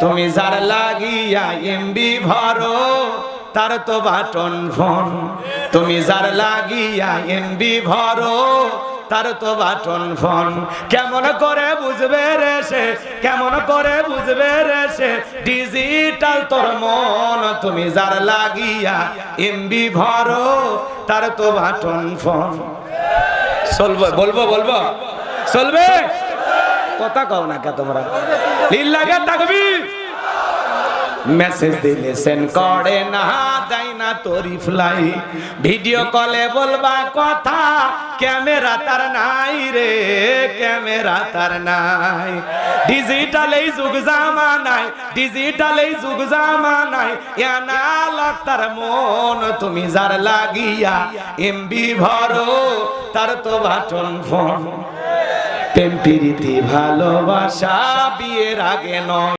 তুমি যার লাগিয়া এমবি ভরো তার তো বাটন ফোন। তুমি যার লাগিয়া এমবি ভরো তার তো বাটন ফোন। কেমন করে বুঝবে রে সে, কেমন করে বুঝবে রে সে ডিজিটাল তোর মন। তুমি যার লাগিয়া এমবি ভরো তার তো বাটন ফোন। চলবে, বলবো বলবো, চলবে? কথা কও না কে তোমরা? লিল্লাহে তাকবীর। মেসেজ দিলে সেন্ড করে না, দেয় না তো রিপ্লাই। ভিডিও কলে বলবা কথা, ক্যামেরা তার নাই রে, ক্যামেরা তার নাই। ডিজিটাল এই যুগ জামানায়, ডিজিটাল এই যুগ জামানায় অ্যানালগ তার মন। তুমি যার লাগিয়া এমবি ভরো তার তো বাটন ফোন। প্রেম প্রীতি ভালোবাসা বিয়ের আগে নয়।